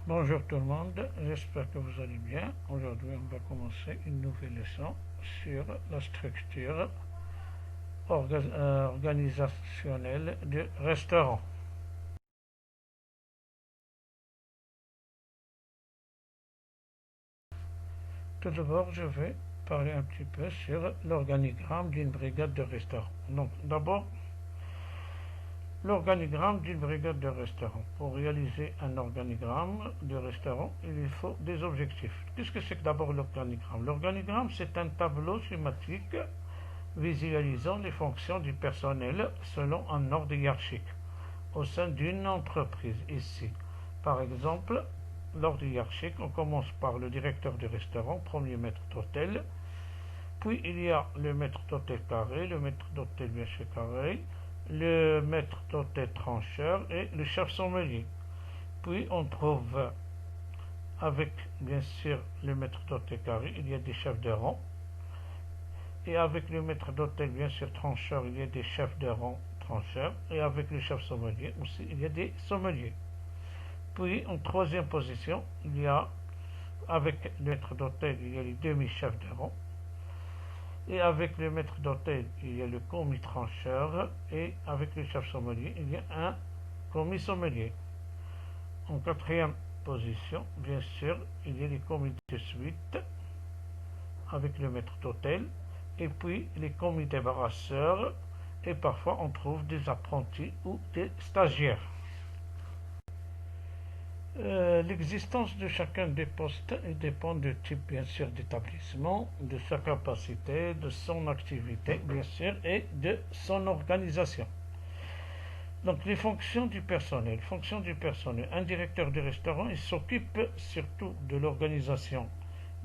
Bonjour tout le monde, j'espère que vous allez bien. Aujourd'hui, on va commencer une nouvelle leçon sur la structure organisationnelle du restaurant. Tout d'abord, je vais parler un petit peu sur l'organigramme d'une brigade de restaurant. Donc, d'abord, l'organigramme d'une brigade de restaurant. Pour réaliser un organigramme de restaurant, il faut des objectifs. Qu'est-ce que c'est que d'abord l'organigramme? L'organigramme, c'est un tableau schématique visualisant les fonctions du personnel selon un ordre hiérarchique au sein d'une entreprise. Ici, par exemple, l'ordre hiérarchique, on commence par le directeur du restaurant, premier maître d'hôtel, puis il y a le maître d'hôtel carré, le maître d'hôtel bien sûr carré, le maître d'hôtel trancheur et le chef sommelier. Puis on trouve, avec bien sûr le maître d'hôtel carré, il y a des chefs de rang. Et avec le maître d'hôtel, bien sûr, trancheur, il y a des chefs de rang trancheurs. Et avec le chef sommelier aussi, il y a des sommeliers. Puis, en troisième position, il y a, avec le maître d'hôtel, il y a les demi-chefs de rang. Et avec le maître d'hôtel, il y a le commis trancheur. Et avec le chef sommelier, il y a un commis sommelier. En quatrième position, bien sûr, il y a les commis de suite avec le maître d'hôtel. Et puis les commis débarrasseurs, et parfois on trouve des apprentis ou des stagiaires. L'existence de chacun des postes dépend du type bien sûr d'établissement, de sa capacité, de son activité bien sûr et de son organisation. Donc les fonctions du personnel. Fonctions du personnel. Un directeur de restaurant, il s'occupe surtout de l'organisation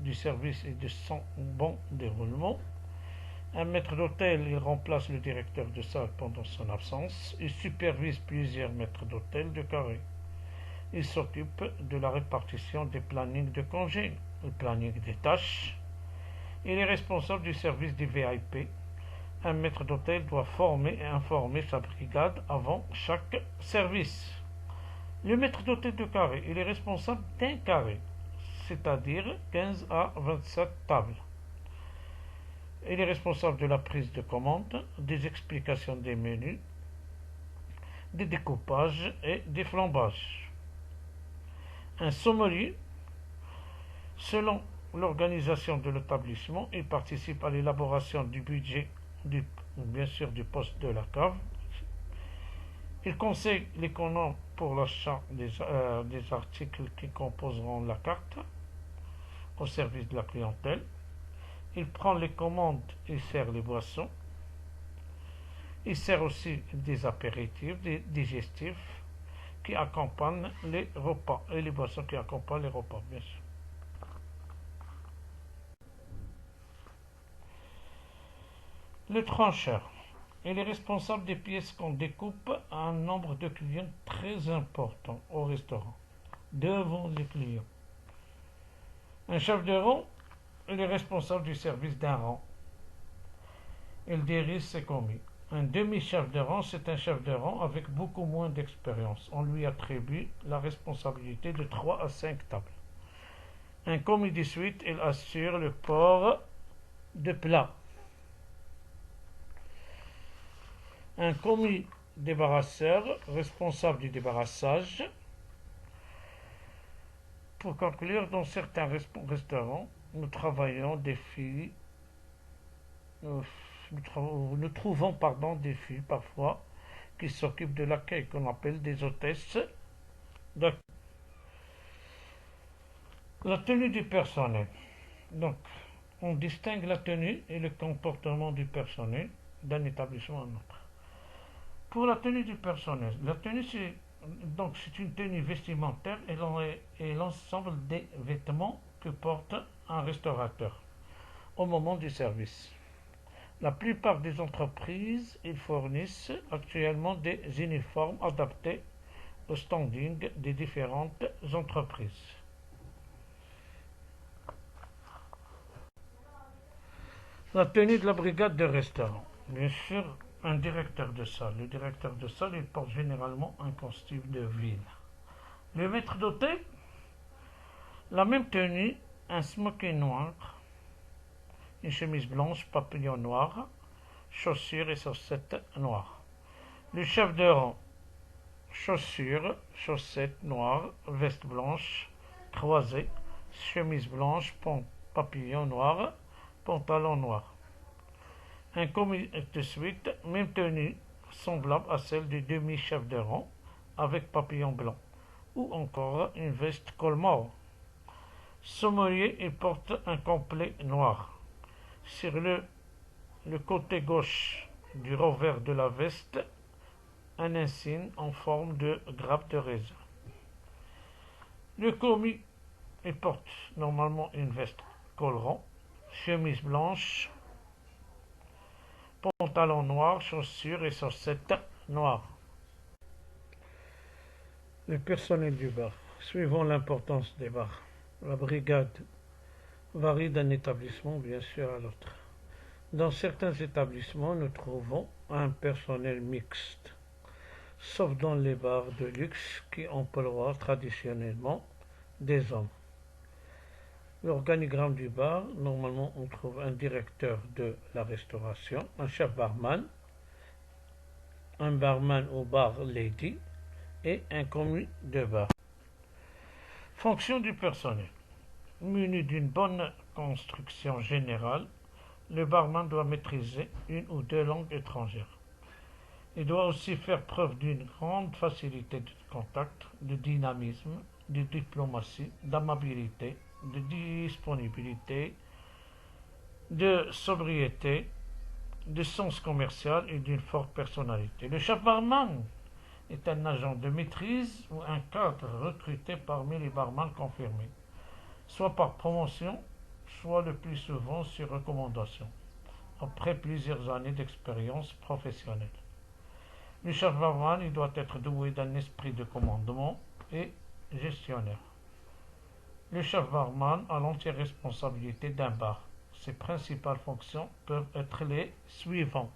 du service et de son bon déroulement. Un maître d'hôtel, il remplace le directeur de salle pendant son absence. Il supervise plusieurs maîtres d'hôtel de carré. Il s'occupe de la répartition des plannings de congés, le planning des tâches. Il est responsable du service des VIP. Un maître d'hôtel doit former et informer sa brigade avant chaque service. Le maître d'hôtel de carré, il est responsable d'un carré, c'est-à-dire 15 à 27 tables. Il est responsable de la prise de commande, des explications des menus, des découpages et des flambages. Un sommelier, selon l'organisation de l'établissement, il participe à l'élaboration du budget, bien sûr du poste de la cave. Il conseille l'économie pour l'achat des articles qui composeront la carte au service de la clientèle. Il prend les commandes et sert les boissons. Il sert aussi des apéritifs, des digestifs qui accompagnent les repas et les boissons qui accompagnent les repas, bien sûr. Le trancheur. Il est responsable des pièces qu'on découpe à un nombre de clients très important au restaurant, devant les clients. Un chef de rang, il est responsable du service d'un rang. Il dirige ses commis. Un demi-chef de rang, c'est un chef de rang avec beaucoup moins d'expérience. On lui attribue la responsabilité de 3 à 5 tables. Un commis de suite, il assure le port de plats. Un commis débarrasseur, responsable du débarrassage. Pour conclure, dans certains restaurants, nous travaillons des filles, nous trouvons des filles parfois qui s'occupent de l'accueil, qu'on appelle des hôtesses. La tenue du personnel. Donc, on distingue la tenue et le comportement du personnel d'un établissement à un autre. Pour la tenue du personnel, la tenue c'est une tenue vestimentaire et l'ensemble des vêtements que porte un restaurateur au moment du service. La plupart des entreprises, ils fournissent actuellement des uniformes adaptés au standing des différentes entreprises. La tenue de la brigade de restaurant. Bien sûr, un directeur de salle. Le directeur de salle, il porte généralement un costume de ville. Le maître d'hôtel, La même tenue, un smoking noir, une chemise blanche, papillon noir, chaussures et chaussettes noires. Le chef de rang, chaussures, chaussettes noires, veste blanche, croisée, chemise blanche, papillon noir, pantalon noir. Un commis de suite, même tenue, semblable à celle du demi-chef de rang, avec papillon blanc, ou encore une veste col mort. Sommelier, il porte un complet noir. Sur le côté gauche du revers de la veste, un insigne en forme de grappe de raisin. Le commis, il porte normalement une veste col rond, chemise blanche, pantalon noir, chaussures et chaussettes noires. Le personnel du bar, suivant l'importance des bars. La brigade varie d'un établissement bien sûr à l'autre. Dans certains établissements, nous trouvons un personnel mixte, sauf dans les bars de luxe qui emploient traditionnellement des hommes. L'organigramme du bar, normalement on trouve un directeur de la restauration, un chef barman, un barman ou bar lady et un commis de bar. Fonction du personnel. Muni d'une bonne construction générale, le barman doit maîtriser une ou deux langues étrangères. Il doit aussi faire preuve d'une grande facilité de contact, de dynamisme, de diplomatie, d'amabilité, de disponibilité, de sobriété, de sens commercial et d'une forte personnalité. Le chef barman est un agent de maîtrise ou un cadre recruté parmi les barman confirmés, soit par promotion, soit le plus souvent sur recommandation, après plusieurs années d'expérience professionnelle. Le chef barman il doit être doué d'un esprit de commandement et gestionnaire. Le chef barman a l'entière responsabilité d'un bar. Ses principales fonctions peuvent être les suivantes.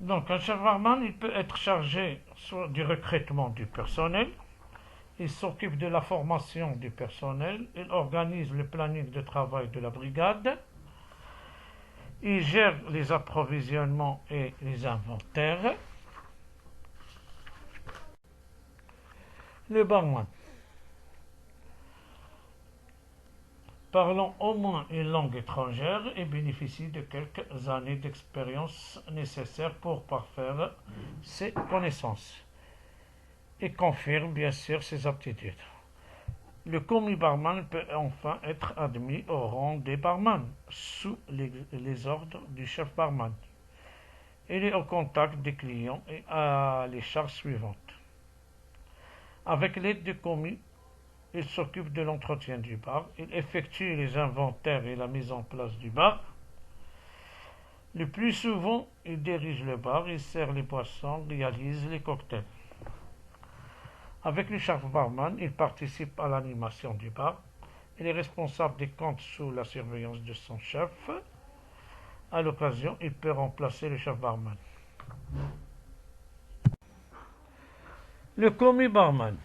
Donc, un chef barman, il peut être chargé du recrutement du personnel, il s'occupe de la formation du personnel, il organise le planning de travail de la brigade, il gère les approvisionnements et les inventaires. Le barman, parlant au moins une langue étrangère et bénéficie de quelques années d'expérience nécessaires pour parfaire ses connaissances et confirme bien sûr ses aptitudes. Le commis barman peut enfin être admis au rang des barman sous les ordres du chef barman. Il est au contact des clients et a les charges suivantes. Avec l'aide du commis, il s'occupe de l'entretien du bar, il effectue les inventaires et la mise en place du bar. Le plus souvent, il dirige le bar, il sert les boissons, réalise les cocktails. Avec le chef barman, il participe à l'animation du bar. Il est responsable des comptes sous la surveillance de son chef. À l'occasion, il peut remplacer le chef barman. Le commis barman.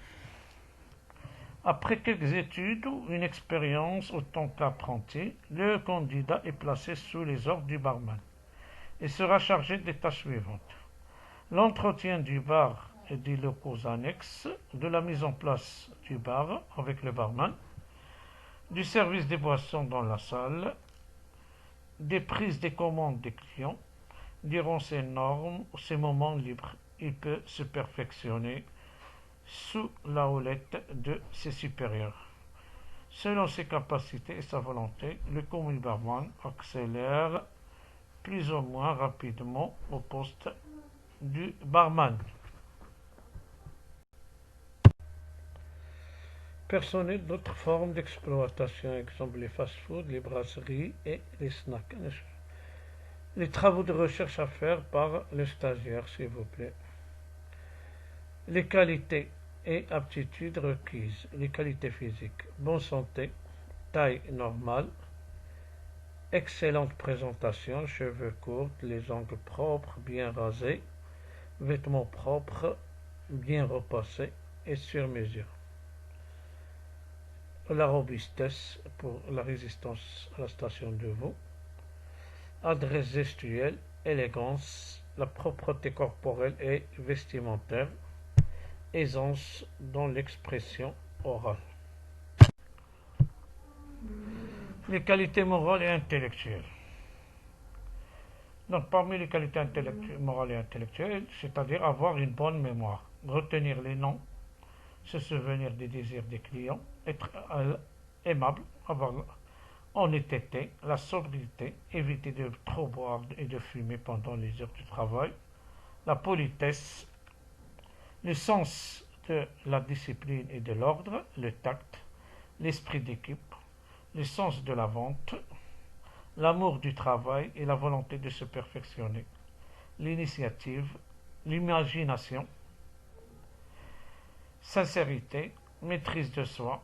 Après quelques études ou une expérience autant qu'apprenti, le candidat est placé sous les ordres du barman et sera chargé des tâches suivantes. L'entretien du bar et des locaux annexes, de la mise en place du bar avec le barman, du service des boissons dans la salle, des prises des commandes des clients. Durant ces moments libres, il peut se perfectionner sous la houlette de ses supérieurs. Selon ses capacités et sa volonté, le commis barman accélère plus ou moins rapidement au poste du barman. Personnel d'autres formes d'exploitation, exemple les fast-foods, les brasseries et les snacks. Les travaux de recherche à faire par le stagiaire, s'il vous plaît. Les qualités et aptitudes requises. Les qualités physiques. Bonne santé, taille normale, excellente présentation, cheveux courts, les ongles propres, bien rasés, vêtements propres, bien repassés, et sur mesure. La robustesse pour la résistance à la station de veau. Adresse gestuelle, élégance, la propreté corporelle et vestimentaire, aisance dans l'expression orale. Les qualités morales et intellectuelles. Donc, parmi les qualités morales et intellectuelles, c'est-à-dire avoir une bonne mémoire, retenir les noms, se souvenir des désirs des clients, être aimable, avoir honnêteté, la sobriété, éviter de trop boire et de fumer pendant les heures du travail, la politesse, le sens de la discipline et de l'ordre, le tact, l'esprit d'équipe, le sens de la vente, l'amour du travail et la volonté de se perfectionner, l'initiative, l'imagination, sincérité, maîtrise de soi,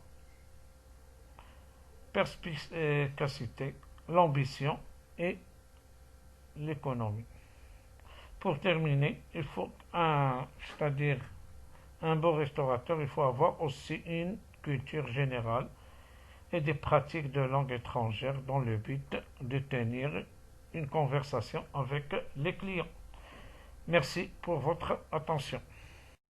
perspicacité, l'ambition et l'économie. Pour terminer, il faut c'est-à-dire un bon restaurateur, il faut avoir aussi une culture générale et des pratiques de langue étrangère dans le but de tenir une conversation avec les clients. Merci pour votre attention.